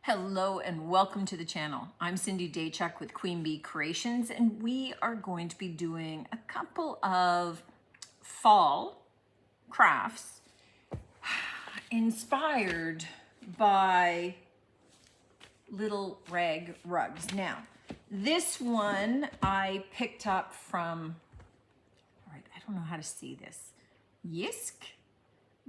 Hello and welcome to the channel. I'm Cindy Daychuk with Queen Bee Creations, and we are going to be doing a couple of fall crafts inspired by little rag rugs. Now, this one I picked up from, all right, I don't know how to see this, JYSK?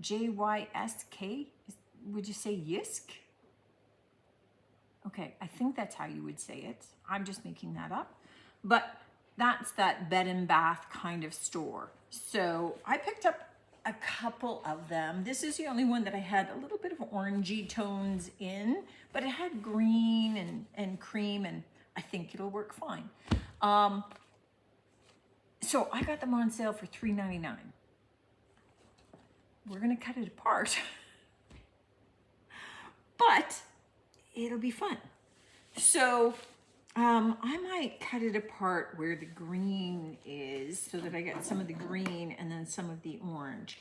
JYSK? Would you say JYSK? Okay, I think that's how you would say it. I'm just making that up. But that's that bed and bath kind of store. So I picked up a couple of them. This is the only one that I had a little bit of orangey tones in, but it had green and cream, and I think it'll work fine. So I got them on sale for $3.99. We're gonna cut it apart, but it'll be fun. So I might cut it apart where the green is so that I get some of the green and then some of the orange.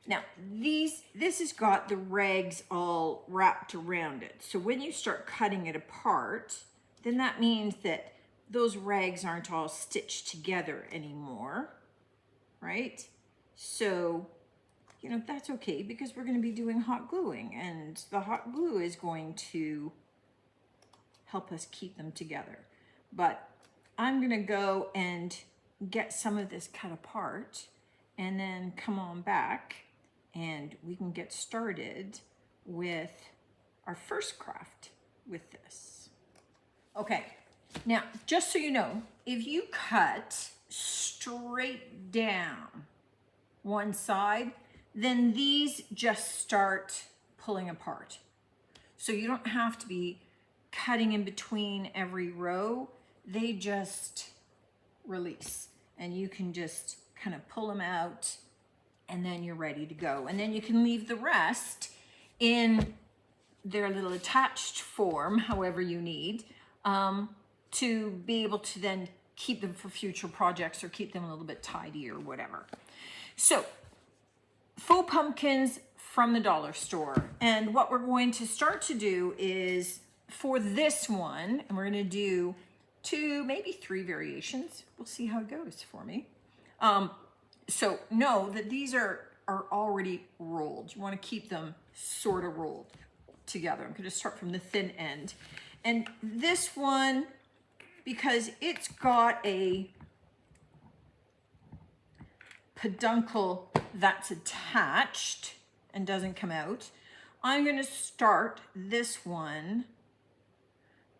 Now this has got the rags all wrapped around it. So when you start cutting it apart, then that means that those rags aren't all stitched together anymore, right? So you know, that's okay because we're going to be doing hot gluing, and the hot glue is going to help us keep them together. But I'm going to go and get some of this cut apart and then come on back and we can get started with our first craft with this. Okay, now just so you know, if you cut straight down one side, then these just start pulling apart. So you don't have to be cutting in between every row. They just release and you can just kind of pull them out and then you're ready to go. And then you can leave the rest in their little attached form, however you need, to be able to then keep them for future projects or keep them a little bit tidy or whatever. So, faux pumpkins from the dollar store. And what we're going to start to do is for this one, and we're going to do 2, maybe 3 variations. We'll see how it goes for me. So know that these are already rolled. You want to keep them sort of rolled together. I'm going to start from the thin end. And this one, because it's got a peduncle that's attached and doesn't come out, I'm going to start this one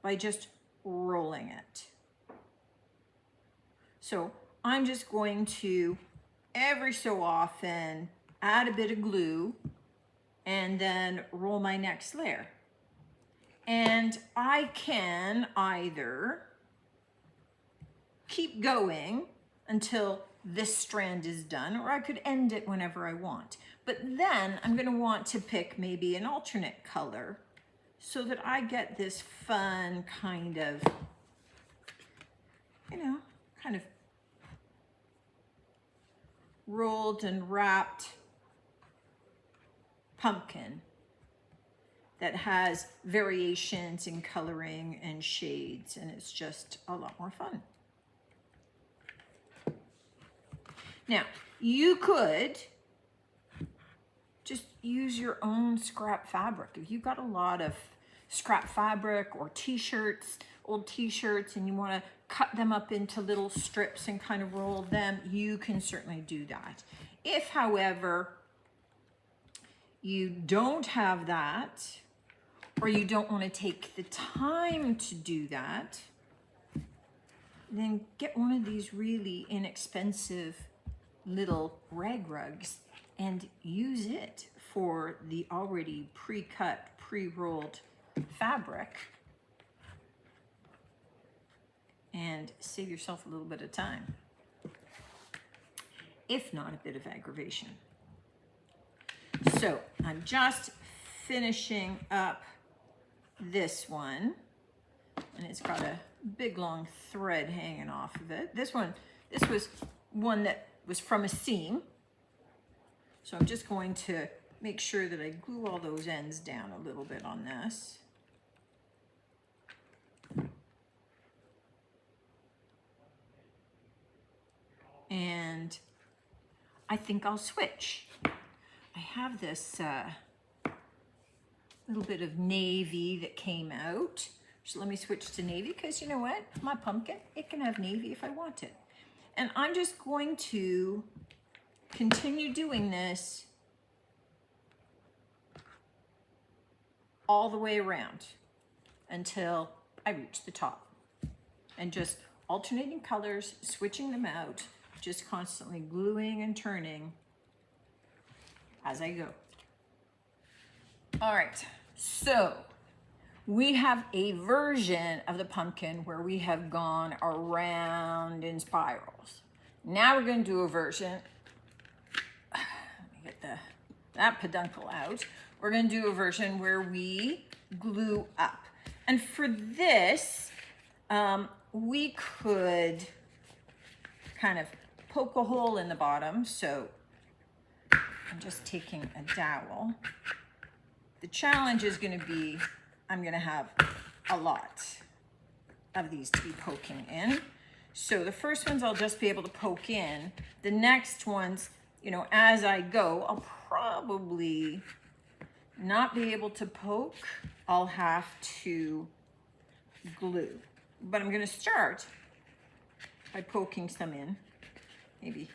by just rolling it. So I'm just going to every so often add a bit of glue and then roll my next layer. And I can either keep going until this strand is done, or I could end it whenever I want. But then I'm going to want to pick maybe an alternate color so that I get this fun kind of, you know, kind of rolled and wrapped pumpkin that has variations in coloring and shades, and it's just a lot more fun. Now, you could just use your own scrap fabric. If you've got a lot of scrap fabric or t-shirts, old t-shirts, and you want to cut them up into little strips and kind of roll them, you can certainly do that. If, however, you don't have that, or you don't want to take the time to do that, then get one of these really inexpensive little rag rugs and use it for the already pre-cut, pre-rolled fabric and save yourself a little bit of time, if not a bit of aggravation. So I'm just finishing up this one, and it's got a big long thread hanging off of it. This was one that was from a seam. So I'm just going to make sure that I glue all those ends down a little bit on this. think I'll switch. I have this little bit of navy that came out. So let me switch to navy because you know what? My pumpkin, it can have navy if I want it. And I'm just going to continue doing this all the way around until I reach the top. And just alternating colors, switching them out, just constantly gluing and turning as I go. All right, so we have a version of the pumpkin where we have gone around in spirals. Now we're going to do a version, let me get that peduncle out. We're going to do a version where we glue up. And for this, we could kind of poke a hole in the bottom. So I'm just taking a dowel. The challenge is going to be, I'm going to have a lot of these to be poking in. So the first ones I'll just be able to poke in. The next ones, you know, as I go, I'll probably not be able to poke. I'll have to glue. But I'm going to start by poking some in. Maybe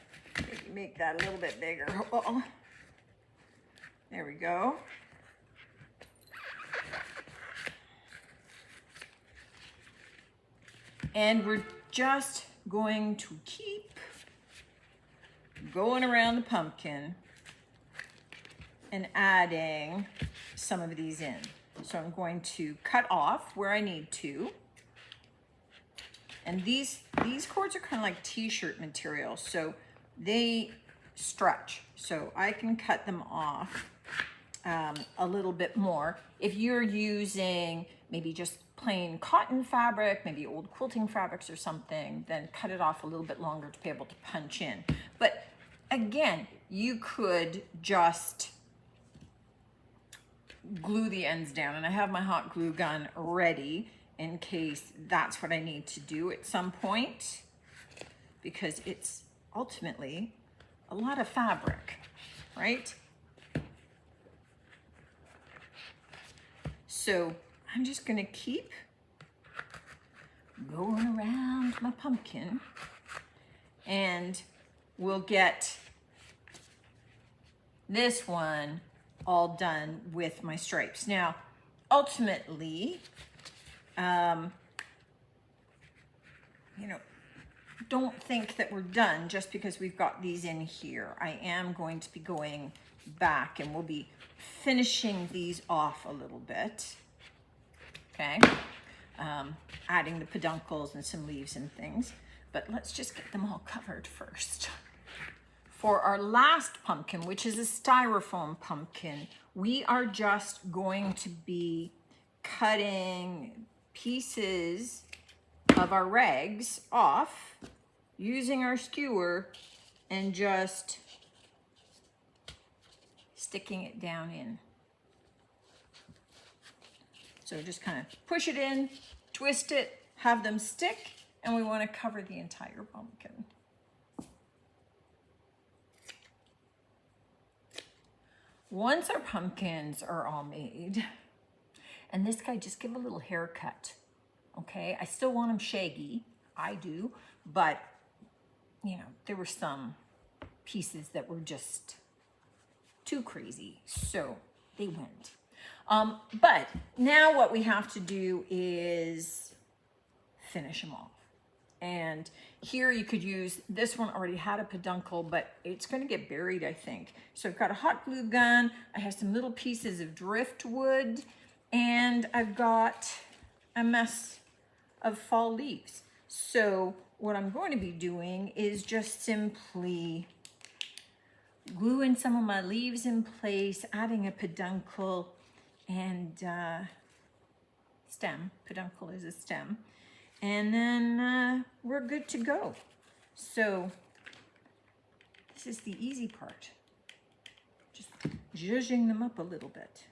make that a little bit bigger. Uh-oh. There we go. And we're just going to keep going around the pumpkin and adding some of these in. So I'm going to cut off where I need to. And these cords are kind of like t-shirt material, so they stretch. So I can cut them off a little bit more. If you're using maybe just plain cotton fabric, maybe old quilting fabrics or something, then cut it off a little bit longer to be able to punch in. But again, you could just glue the ends down, and I have my hot glue gun ready in case that's what I need to do at some point, because it's ultimately a lot of fabric, right? So I'm just gonna keep going around my pumpkin, and we'll get this one all done with my stripes. Now, ultimately, you know, don't think that we're done just because we've got these in here. I am going to be going back and we'll be finishing these off a little bit, okay? Adding the peduncles and some leaves and things, but let's just get them all covered first. For our last pumpkin, which is a styrofoam pumpkin, we are just going to be cutting pieces of our rags off using our skewer and just sticking it down in. So just kind of push it in, twist it, have them stick, and we want to cover the entire pumpkin. Once our pumpkins are all made, and this guy, just give a little haircut, okay? I still want them shaggy, I do, but you know, there were some pieces that were just too crazy, so they went. But now what we have to do is finish them off. And here you could use, this one already had a peduncle, but it's gonna get buried, I think. So I've got a hot glue gun, I have some little pieces of driftwood, and I've got a mess of fall leaves. So what I'm going to be doing is just simply gluing some of my leaves in place, adding a peduncle and stem. Peduncle is a stem. And then we're good to go. So this is the easy part. Just zhuzhing them up a little bit.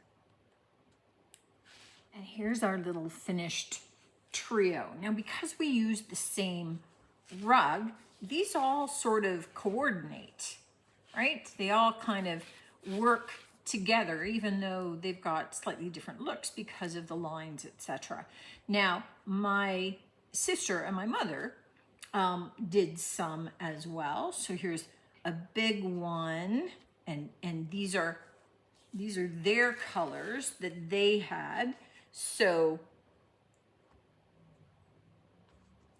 And here's our little finished trio. Now, because we used the same rug, these all sort of coordinate. right? They all kind of work together, even though they've got slightly different looks because of the lines, etc. Now, my sister and my mother did some as well. So here's a big one, and these are their colors that they had. So,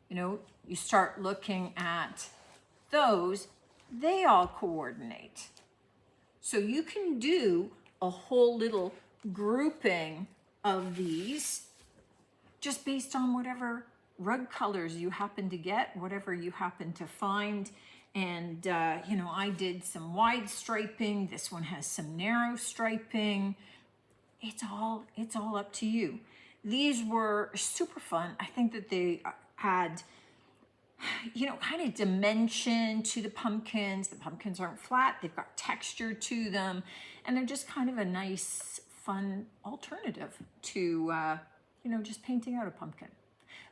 you know, you start looking at those, they all coordinate. So you can do a whole little grouping of these just based on whatever rug colors you happen to get, whatever you happen to find. And, you know, I did some wide striping. This one has some narrow striping. It's all up to you. These were super fun. I think that they had, you know, kind of dimension to the pumpkins. The pumpkins aren't flat. They've got texture to them. And they're just kind of a nice, fun alternative to, you know, just painting out a pumpkin.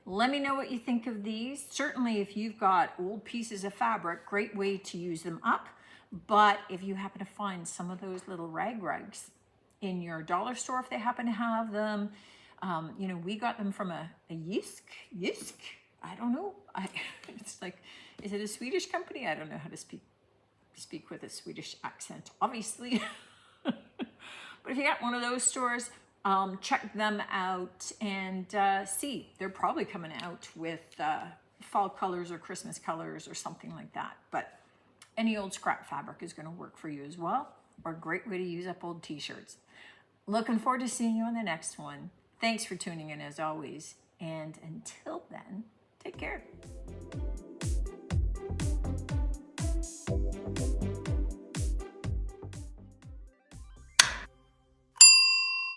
Let me know what you think of these. Certainly, if you've got old pieces of fabric, great way to use them up. But if you happen to find some of those little rag rugs in your dollar store, if they happen to have them, you know, we got them from a JYSK. I don't know. It's like, is it a Swedish company? I don't know how to speak with a Swedish accent, obviously. But if you got one of those stores, check them out and see. They're probably coming out with fall colors or Christmas colors or something like that. But any old scrap fabric is going to work for you as well, or a great way to use up old t-shirts. Looking forward to seeing you on the next one. Thanks for tuning in as always. And until then,